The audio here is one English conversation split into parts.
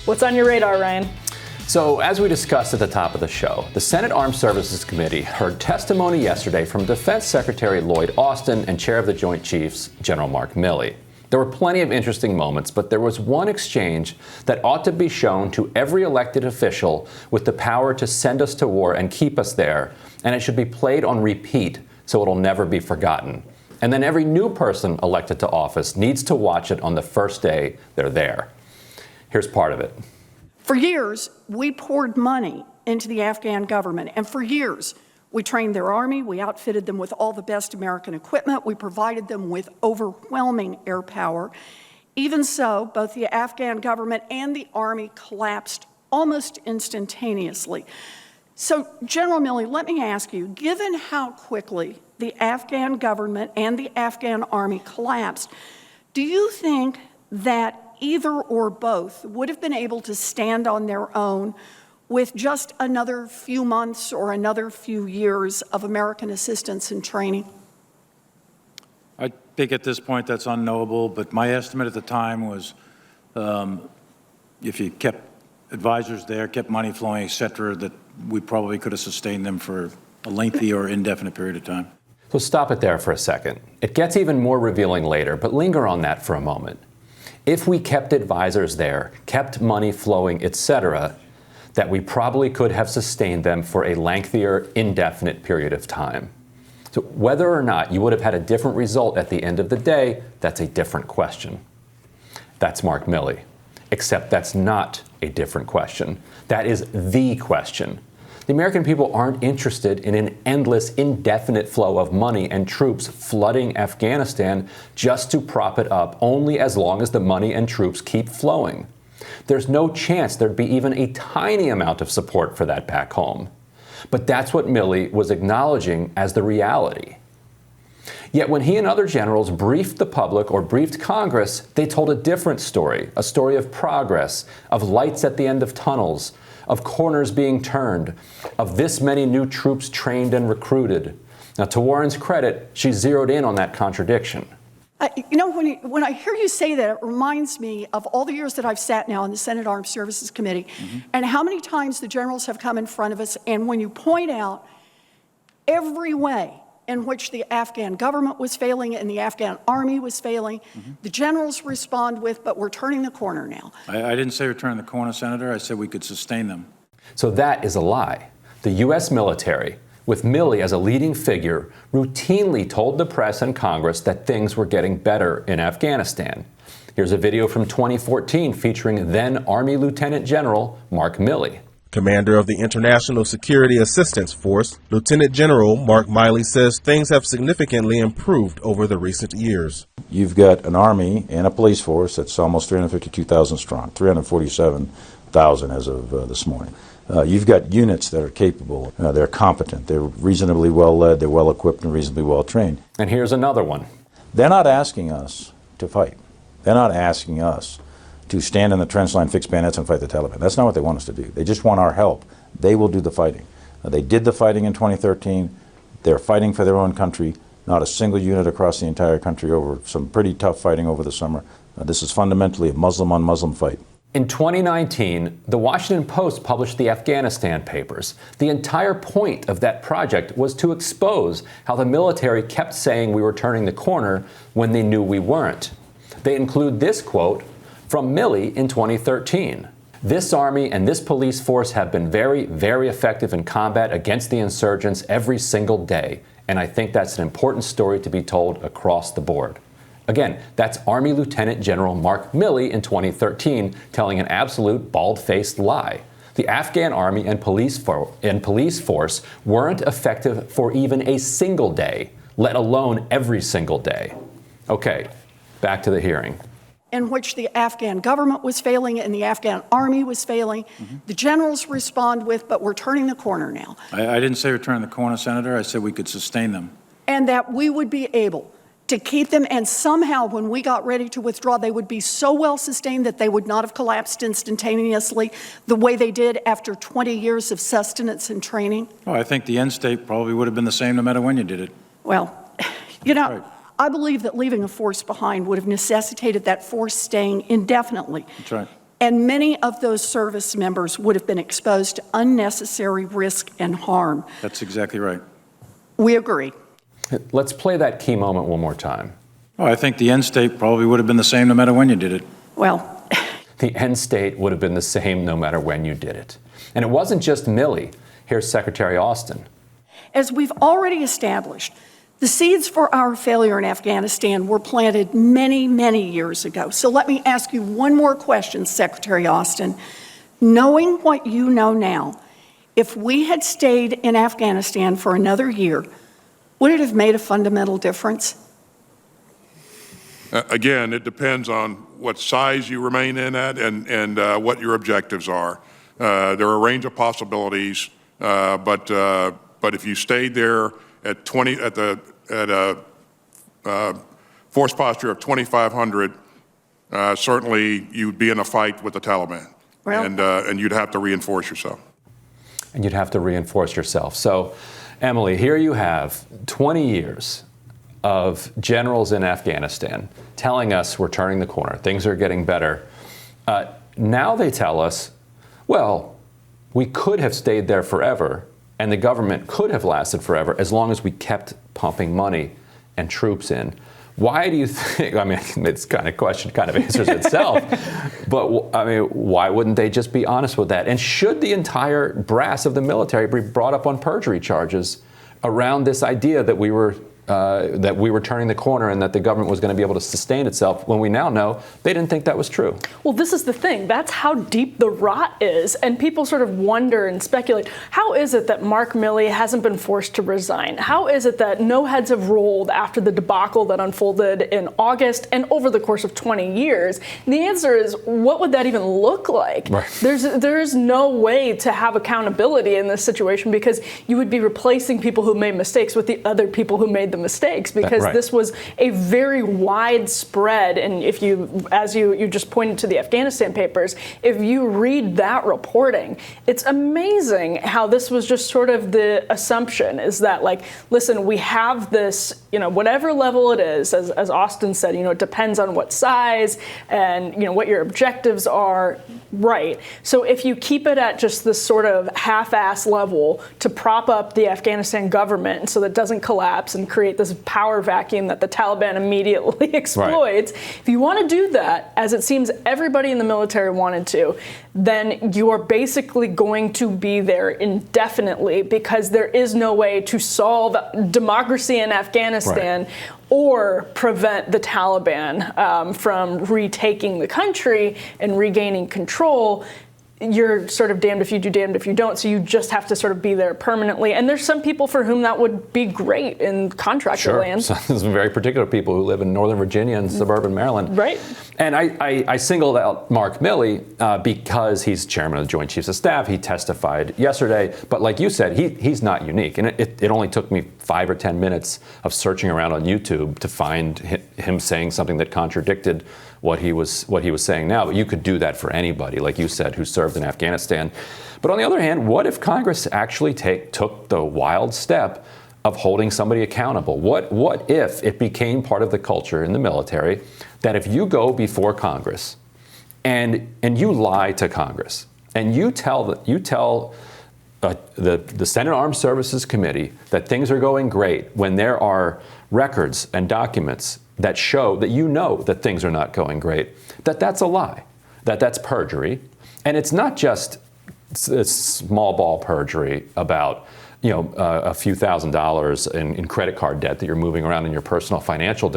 What's on your radar, Ryan? So, as we discussed at the top of the show, the Senate Armed Services Committee heard testimony yesterday from Defense Secretary Lloyd Austin and Chair of the Joint Chiefs, General Mark Milley. There were plenty of interesting moments, but there was one exchange that ought to be shown to every elected official with the power to send us to war and keep us there, and it should be played on repeat so it'll never be forgotten. And then every new person elected to office needs to watch it on the first day they're there. Here's part of it. For years, we poured money into the Afghan government, and for years, we trained their army, we outfitted them with all the best American equipment, we provided them with overwhelming air power. Even so, both the Afghan government and the army collapsed almost instantaneously. So, General Milley, let me ask you, given how quickly the Afghan government and the Afghan army collapsed, do you think that either or both would have been able to stand on their own with just another few months or another few years of American assistance and training? I think at this point that's unknowable, but my estimate at the time was if you kept advisors there, kept money flowing, et cetera, that we probably could have sustained them for a lengthy or indefinite period of time. So stop it there for a second. It gets even more revealing later, but linger on that for a moment. If we kept advisors there, kept money flowing, etc., that we probably could have sustained them for a lengthier, indefinite period of time. So whether or not you would have had a different result at the end of the day, that's a different question. That's Mark Milley. Except that's not a different question. That is the question. The American people aren't interested in an endless, indefinite flow of money and troops flooding Afghanistan just to prop it up only as long as the money and troops keep flowing. There's no chance there'd be even a tiny amount of support for that back home. But that's what Milley was acknowledging as the reality. Yet when he and other generals briefed the public or briefed Congress, they told a different story, a story of progress, of lights at the end of tunnels, of corners being turned, of this many new troops trained and recruited. Now, to Warren's credit, she zeroed in on that contradiction. When I hear you say that, it reminds me of all the years that I've sat now in the Senate Armed Services Committee and how many times the generals have come in front of us, and when you point out every way in which the Afghan government was failing and the Afghan army was failing, the generals respond with, but we're turning the corner now. I didn't say we're turning the corner, Senator. I said we could sustain them. So that is a lie. The U.S. military, with Milley as a leading figure, routinely told the press and Congress that things were getting better in Afghanistan. Here's a video from 2014 featuring then Army Lieutenant General Mark Milley. Commander of the International Security Assistance Force, Lieutenant General Mark Milley says things have significantly improved over the recent years. You've got an army and a police force that's almost 352,000 strong, 347,000 as of this morning. You've got units that are capable, they're competent, they're reasonably well led, they're well equipped and reasonably well trained. And here's another one. They're not asking us to fight. They're not asking us to stand in the trench line, fix bayonets, and fight the Taliban. That's not what they want us to do. They just want our help. They will do the fighting. They did the fighting in 2013. They're fighting for their own country. Not a single unit across the entire country over some pretty tough fighting over the summer. This is fundamentally a Muslim-on-Muslim fight. In 2019, the Washington Post published the Afghanistan Papers. The entire point of that project was to expose how the military kept saying we were turning the corner when they knew we weren't. They include this quote from Milley in 2013. This army and this police force have been very, very effective in combat against the insurgents every single day. And I think that's an important story to be told across the board. Again, that's Army Lieutenant General Mark Milley in 2013 telling an absolute bald-faced lie. The Afghan army and police force weren't effective for even a single day, let alone every single day. Okay, back to the hearing. In which the Afghan government was failing and the Afghan army was failing. The generals respond with, but we're turning the corner now. I didn't say we're turning the corner, Senator. I said we could sustain them. And that we would be able to keep them, and somehow when we got ready to withdraw, they would be so well sustained that they would not have collapsed instantaneously the way they did after 20 years of sustenance and training. Oh, I think the end state probably would have been the same no matter when you did it. Well, Right. I believe that leaving a force behind would have necessitated that force staying indefinitely. That's right. And many of those service members would have been exposed to unnecessary risk and harm. That's exactly right. We agree. Let's play that key moment one more time. Oh, I think the end state probably would have been the same no matter when you did it. Well, The end state would have been the same no matter when you did it. And it wasn't just Milley. Here's Secretary Austin. as we've already established, the seeds for our failure in Afghanistan were planted many, many years ago. So let me ask you one more question, Secretary Austin. Knowing what you know now, if we had stayed in Afghanistan for another year, would it have made a fundamental difference? Again, it depends on what size you remain in at and what your objectives are. There are a range of possibilities, but if you stayed there at a force posture of 2,500, certainly you'd be in a fight with the Taliban, Well, and you'd have to reinforce yourself. And you'd have to reinforce yourself. So, Emily, here you have 20 years of generals in Afghanistan telling us we're turning the corner, things are getting better. Now they tell us, well, we could have stayed there forever, and the government could have lasted forever as long as we kept pumping money and troops in. Why do you think, I mean, it's kind of question kind of answers itself, but I mean, why wouldn't they just be honest with that? And should the entire brass of the military be brought up on perjury charges around this idea that we were turning the corner and that the government was going to be able to sustain itself, when we now know they didn't think that was true? Well, this is the thing. That's how deep the rot is. And people sort of wonder and speculate, how is it that Mark Milley hasn't been forced to resign? How is it that no heads have rolled after the debacle that unfolded in August and over the course of 20 years? And the answer is, what would that even look like? Right. There's no way to have accountability in this situation, because you would be replacing people who made mistakes with the other people who made the mistakes, because Right. this was a very widespread, and if you, as you just pointed to the Afghanistan papers, if you read that reporting, it's amazing how this was just sort of the assumption is that, like, listen, we have this, whatever level it is, as Austin said, it depends on what size and, what your objectives are, right? So if you keep it at just this sort of half-ass level to prop up the Afghanistan government so that it doesn't collapse and create this power vacuum that the Taliban immediately exploits, if you want to do that, as it seems everybody in the military wanted to, then you are basically going to be there indefinitely, because there is no way to solve democracy in Afghanistan or prevent the Taliban from retaking the country and regaining control. You're sort of damned if you do, damned if you don't. So you just have to sort of be there permanently. And there's some people for whom that would be great in contractor land. Sure. Some very particular people who live in Northern Virginia and suburban Maryland. Right. And I singled out Mark Milley because he's chairman of the Joint Chiefs of Staff. He testified yesterday. But like you said, he's not unique. And it only took me 5 or 10 minutes of searching around on YouTube to find him saying something that contradicted what he was saying now. But you could do that for anybody, like you said, who served in Afghanistan. But on the other hand, what if Congress actually took the wild step of holding somebody accountable? What if it became part of the culture in the military that if you go before Congress and you lie to Congress and you tell the Senate Armed Services Committee that things are going great when there are records and documents that show that that things are not going great, that's a lie, that's perjury. And it's not just small ball perjury about a few $1,000s in credit card debt that you're moving around in your personal financial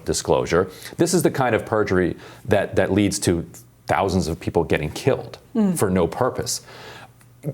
disclosure. This is the kind of perjury that leads to thousands of people getting killed for no purpose.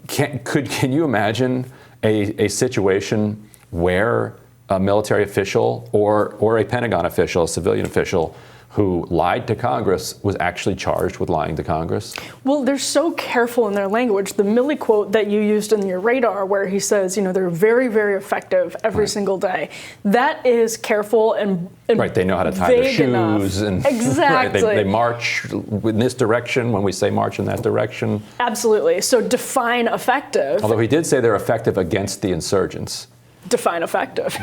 Can you imagine a situation where a military official or a Pentagon official, a civilian official, who lied to Congress was actually charged with lying to Congress? Well, they're so careful in their language. The Milley quote that you used in your radar, where he says, they're very, very effective every single day. That is careful and right. They know how to tie their shoes and exactly. Right, they march in this direction when we say march in that direction. Absolutely. So define effective. Although he did say they're effective against the insurgents. Define effective.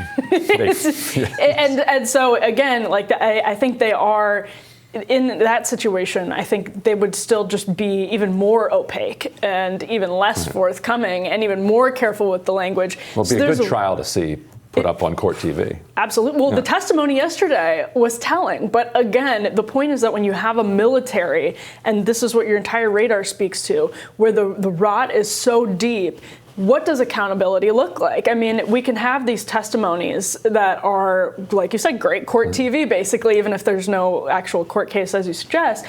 And so again, I think they are in that situation, I think they would still just be even more opaque and even less forthcoming and even more careful with the language. Well, it'd be a good trial to see put up on court TV. Absolutely. Well, the testimony yesterday was telling. But again, the point is that when you have a military, and this is what your entire radar speaks to, where the rot is so deep, what does accountability look like? I mean, we can have these testimonies that are, like you said, great court TV, basically, even if there's no actual court case, as you suggest.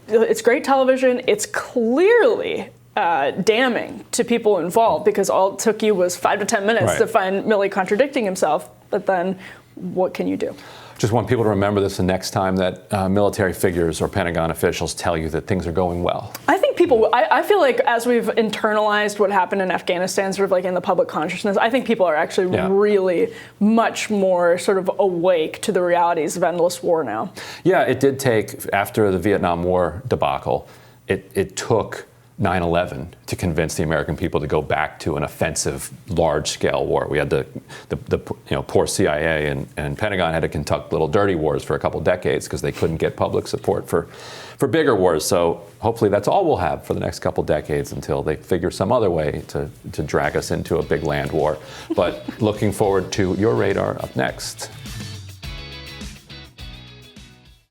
It's great television. It's clearly damning to people involved, because all it took you was 5 to 10 minutes to find Milley contradicting himself. But then what can you do? Just want people to remember this the next time that military figures or Pentagon officials tell you that things are going well. I think people, I feel like as we've internalized what happened in Afghanistan, sort of like in the public consciousness, I think people are actually really much more sort of awake to the realities of endless war now. Yeah, it did take, after the Vietnam War debacle, it took 9/11 to convince the American people to go back to an offensive, large-scale war. We had the poor CIA and Pentagon had to conduct little dirty wars for a couple decades because they couldn't get public support for bigger wars. So hopefully that's all we'll have for the next couple decades until they figure some other way to drag us into a big land war. But looking forward to your radar up next.